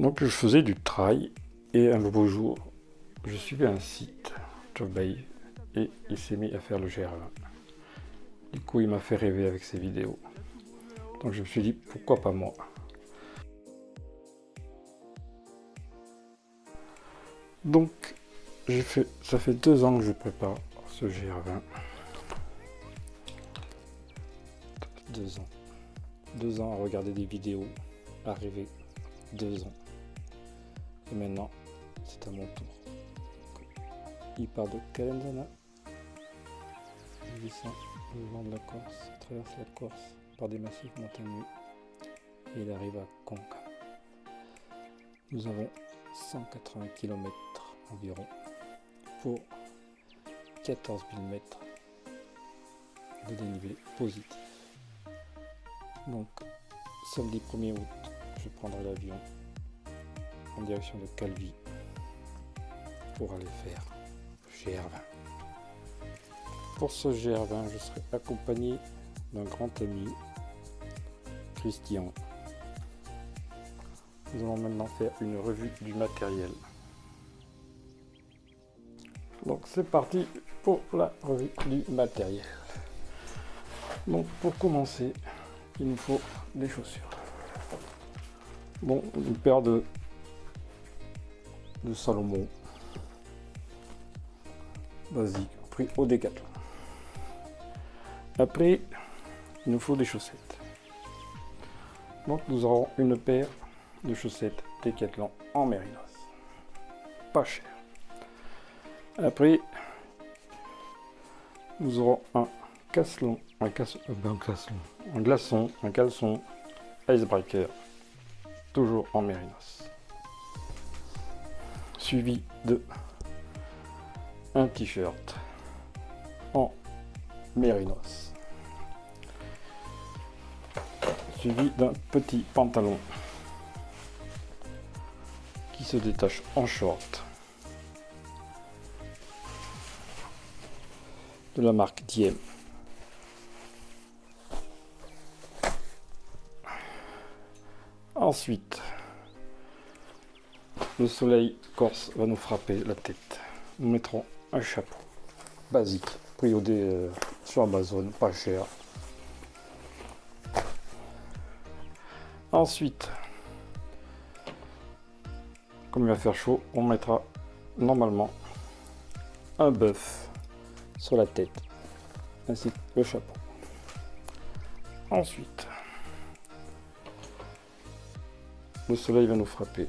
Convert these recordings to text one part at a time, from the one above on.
Donc je faisais du trail et un beau jour, je suivais un site, Jobbay, et il s'est mis à faire le GR20. Du coup, il m'a fait rêver avec ses vidéos. Donc je me suis dit, pourquoi pas moi? Donc, ça fait 2 ans que je prépare ce GR20. 2 ans. 2 ans à regarder des vidéos, à rêver. 2 ans. Et maintenant, c'est à mon tour. Il part de Calenzana, 800, le long de la Corse, traverse la Corse par des massifs montagneux et il arrive à Conca. Nous avons 180 km environ pour 14 000 mètres de dénivelé positif. Donc, samedi 1er août, je prendrai l'avion en direction de Calvi pour aller faire le GR20. Pour ce GR20, je serai accompagné d'un grand ami, Christian. Nous allons maintenant faire une revue du matériel. Donc c'est parti pour la revue du matériel. Donc pour commencer, il nous faut des chaussures. Bon, une paire de Salomon basique, pris au Décathlon. Après, il nous faut des chaussettes. Donc nous aurons une paire de chaussettes Décathlon en mérinos. Pas cher. Après, nous aurons un caleçon Icebreaker, toujours en mérinos. Suivi de un t-shirt en mérinos. Suivi d'un petit pantalon qui se détache en short de la marque Diem. Ensuite, le soleil corse va nous frapper la tête. Nous mettrons un chapeau basique, pris sur Amazon, pas cher. Ensuite, comme il va faire chaud, on mettra normalement un bœuf sur la tête, ainsi que le chapeau. Ensuite, le soleil va nous frapper.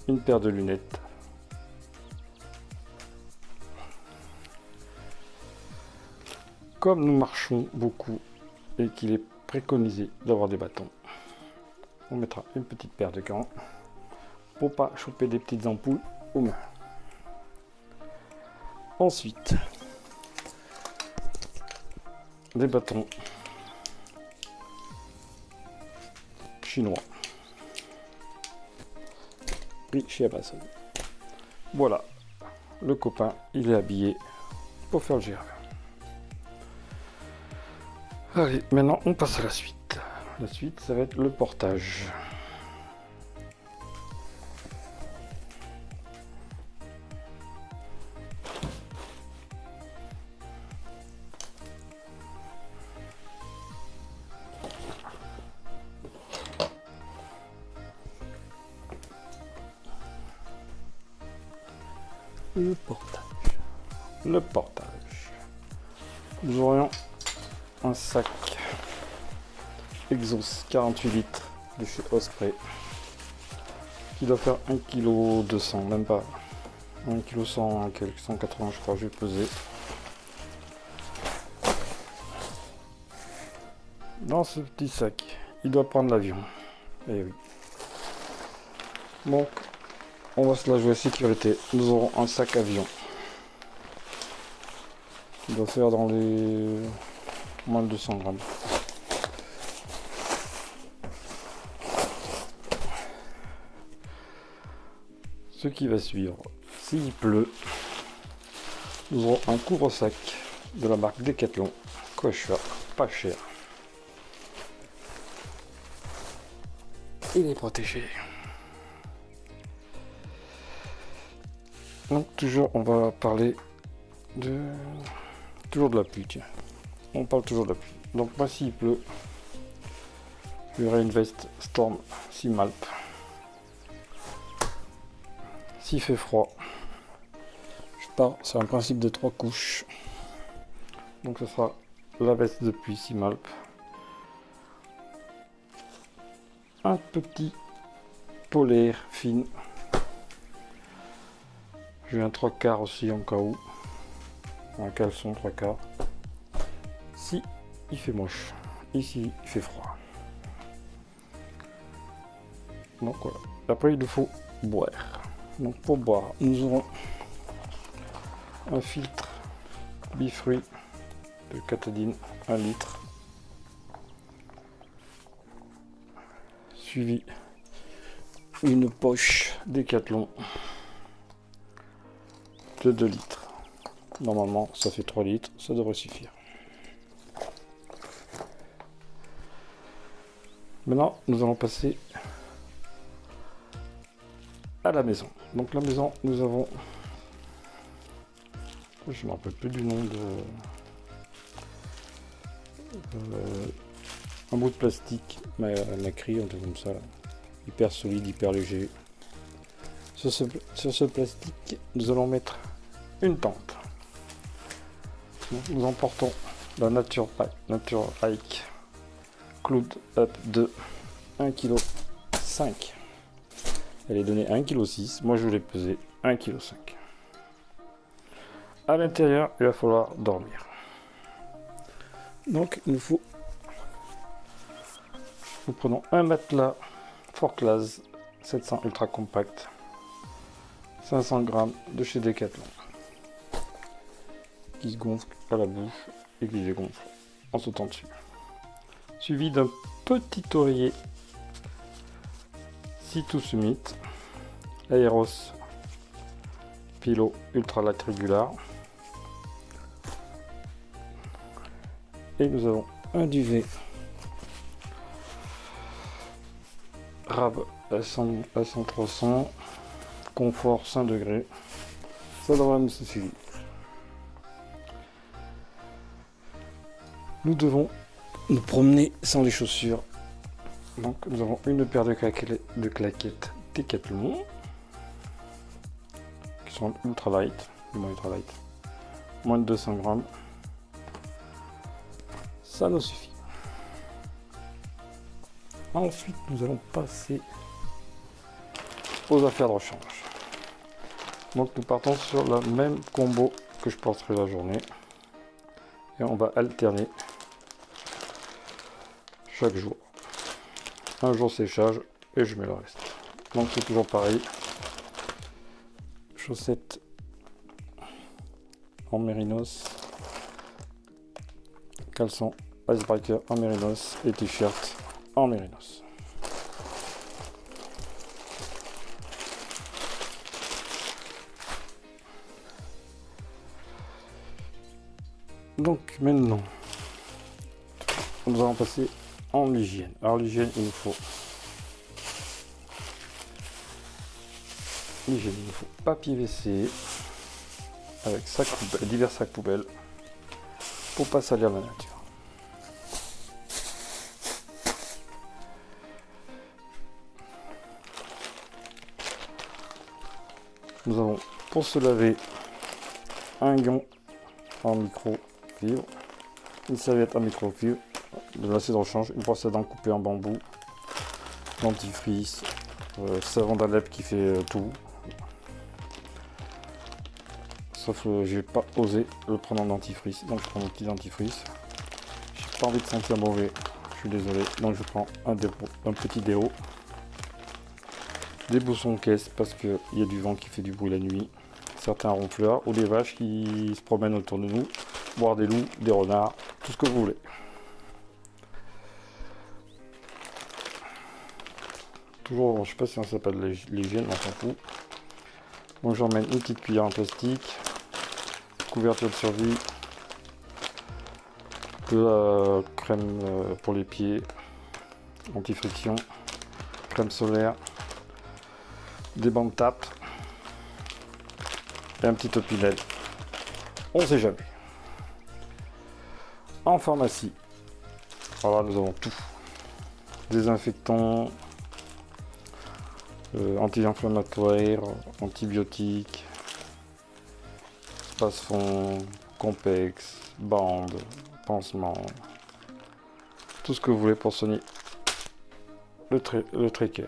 Une paire de lunettes. Comme nous marchons beaucoup et qu'il est préconisé d'avoir des bâtons, on mettra une petite paire de gants pour pas choper des petites ampoules aux mains. Ensuite, des bâtons chinois pris chez Amazon. Voilà, le copain, il est habillé pour faire le GR20. Allez, maintenant on passe à la suite. La suite, ça va être le portage. Le portage. Nous aurions un sac Exos 48 litres de chez Osprey qui doit faire 1,2 kg, même pas 1,1 kg, 180 je crois, je vais peser. Dans ce petit sac, il doit prendre l'avion. Et oui. Donc, on va se la jouer sécurité. Nous aurons un sac avion. Il doit faire dans les moins de 200 grammes. Ce qui va suivre, s'il pleut, nous aurons un couvre-sac de la marque Decathlon, Quechua, pas cher. il est protégé. Donc toujours on va parler toujours de la pluie, tiens. On parle toujours de la pluie. Donc moi s'il pleut, j'aurai une veste Storm Simalp. S'il fait froid, je pars sur un principe de 3 couches. Donc ce sera la veste de pluie Simalp. Un petit polaire fine. J'ai un 3/4 aussi en cas où. Un caleçon 3/4. Si il fait moche. Ici il fait froid. Donc voilà. Après il nous faut boire. Donc pour boire, nous aurons un filtre bifruit de Catadine 1 litre. Suivi une poche Décathlon de 2 litres. Normalement ça fait 3 litres, ça devrait suffire. Maintenant nous allons passer à la maison. Donc la maison, nous avons, je ne me rappelle plus du nom de un bout de plastique nacri, un truc comme ça, hyper solide, hyper léger. Sur ce plastique, nous allons mettre une tente. Donc, nous emportons la Nature Hike Cloud Up de 1,5 kg. Elle est donnée 1,6 kg. Moi, je l'ai pesé 1,5 kg. À l'intérieur, il va falloir dormir. Donc, nous prenons un matelas Forclaz 700 ultra compact, 500 grammes de chez Decathlon, qui se gonfle à la bouche et qui se dégonfle en sautant dessus. Suivi d'un petit oreiller Citus Summit Aeros Pillow Ultra Light Regular. Et nous avons un duvet Rab à 100-300, confort 5 degrés. Ça devrait nous suffire. Nous devons nous promener sans les chaussures. Donc nous avons une paire de claquettes Decathlon qui sont ultra light, moins de 200 grammes. Ça nous suffit. Ensuite, nous allons passer aux affaires de rechange. Donc nous partons sur le même combo que je porterai la journée. Et on va alterner chaque jour. Un jour séchage et je mets le reste. Donc c'est toujours pareil. Chaussettes en mérinos, caleçon icebreaker en mérinos et t-shirt en mérinos. Donc maintenant, nous allons passer en hygiène. Alors l'hygiène, il nous faut papier WC avec divers sacs poubelles pour pas salir la nature. Nous avons pour se laver un gant en microfibre, une serviette en microfibre, de l'acide de rechange, une brosse à dents coupée en bambou, dentifrice, savon d'Alep qui fait tout. Sauf que j'ai pas osé le prendre en dentifrice, donc je prends mon petit dentifrice. J'ai pas envie de sentir mauvais, je suis désolé, donc je prends un petit déo. Des boussons caisse parce qu'il y a du vent qui fait du bruit la nuit, certains ronfleurs ou des vaches qui se promènent autour de nous, boire des loups, des renards, tout ce que vous voulez. Toujours, je sais pas si on s'appelle l'hygiène, on s'en fout. Donc j'emmène une petite cuillère en plastique, couverture de survie, de la crème pour les pieds, anti-friction, crème solaire, des bandes tapes et un petit opinel. On sait jamais. En pharmacie, alors là, nous avons tout. Désinfectants, anti-inflammatoires, antibiotiques, space-fond, Compex, bandes, pansements, tout ce que vous voulez pour soigner le trachée.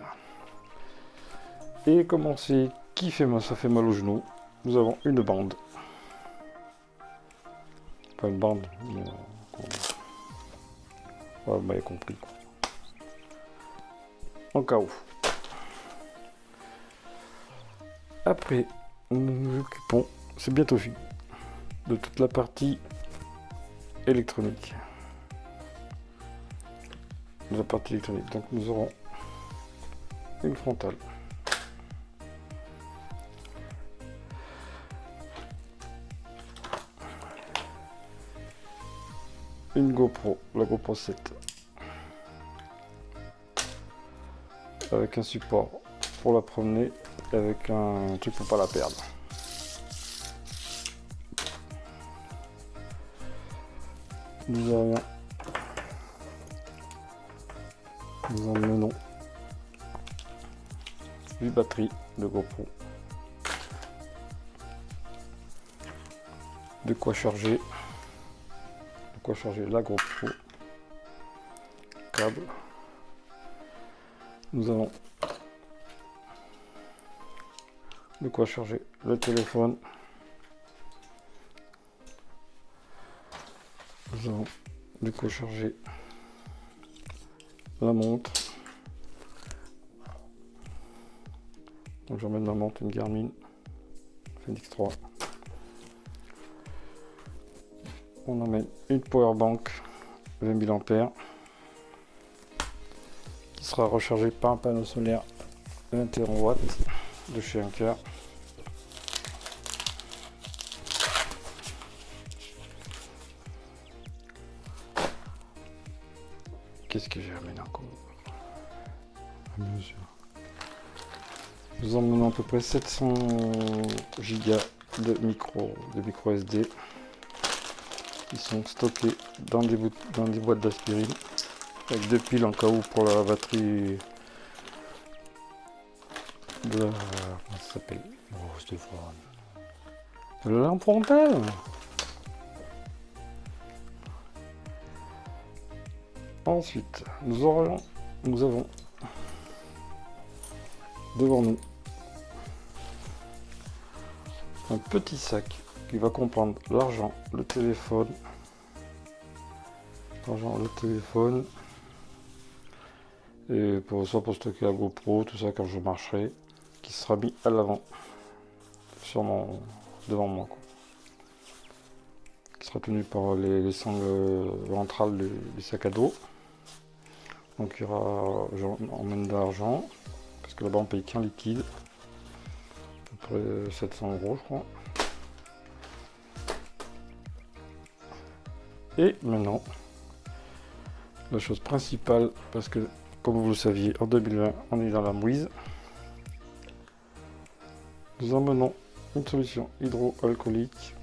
Et comme on sait qui fait mal, ça fait mal au genou, nous avons une bande. Pas une bande, mais vous m'avez compris. En cas où. Après, nous nous occupons, c'est bientôt fini, de toute la partie électronique. Donc nous aurons une frontale. Une GoPro, la GoPro 7. Avec un support pour la promener, avec un truc pour pas la perdre. Nous emmenons 8 batteries de GoPro. De quoi charger la GoPro. Câble. Nous avons de quoi charger le téléphone. Nous avons de quoi charger la montre. Donc j'emmène ma montre, une Garmin Fenix 3. On emmène une powerbank 20 000 ampères qui sera rechargée par un panneau solaire 21 watts de chez Anker. Qu'est-ce que j'ai amené encore? Bien sûr. Nous emmenons à peu près 700 Go de micro SD. Ils sont stockés dans des boîtes d'aspirine avec 2 piles en cas où pour la batterie de la... comment ça s'appelle? De la lampe frontale. Ensuite, nous avons devant nous un petit sac qui va comprendre l'argent, le téléphone, et soit pour stocker la GoPro, tout ça quand je marcherai, qui sera mis à l'avant, devant moi, quoi. Qui sera tenu par les sangles ventrales du sac à dos. Donc il y aura, j'emmène de l'argent, parce que là-bas on paye qu'en liquide, à peu près 700 € je crois. Et maintenant, la chose principale, parce que comme vous le saviez, en 2020, on est dans la mouise. Nous emmenons une solution hydroalcoolique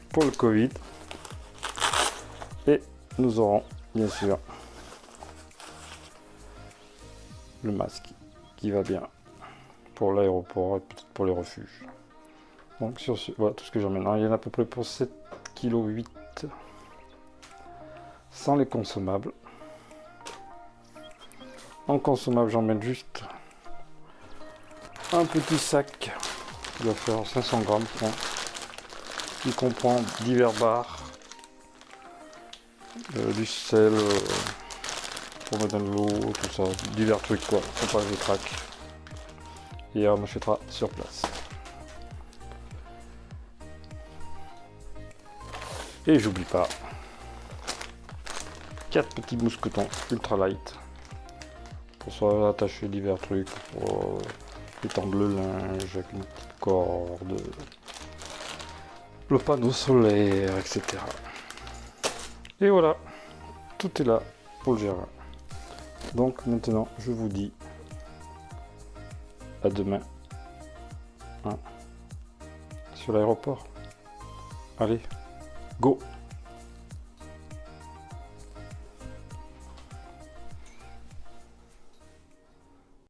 pour le Covid. Et nous aurons, bien sûr, le masque qui va bien pour l'aéroport et peut-être pour les refuges. Donc sur ce, voilà tout ce que j'emmène. Il y en a à peu près pour 7,8 kg sans les consommables. En consommable, j'emmène juste un petit sac qui va faire 500 grammes, je crois, qui comprend divers bars, du sel, pour mettre de l'eau, tout ça, divers trucs quoi, pour pas que je craque. Et on achètera sur place. Et j'oublie pas 4 petits mousquetons ultra light pour soit attacher divers trucs, pour étendre le linge avec une petite corde, le panneau solaire, etc. Et voilà, tout est là pour le gérer. Donc maintenant je vous dis à demain. Hein, sur l'aéroport. Allez, go!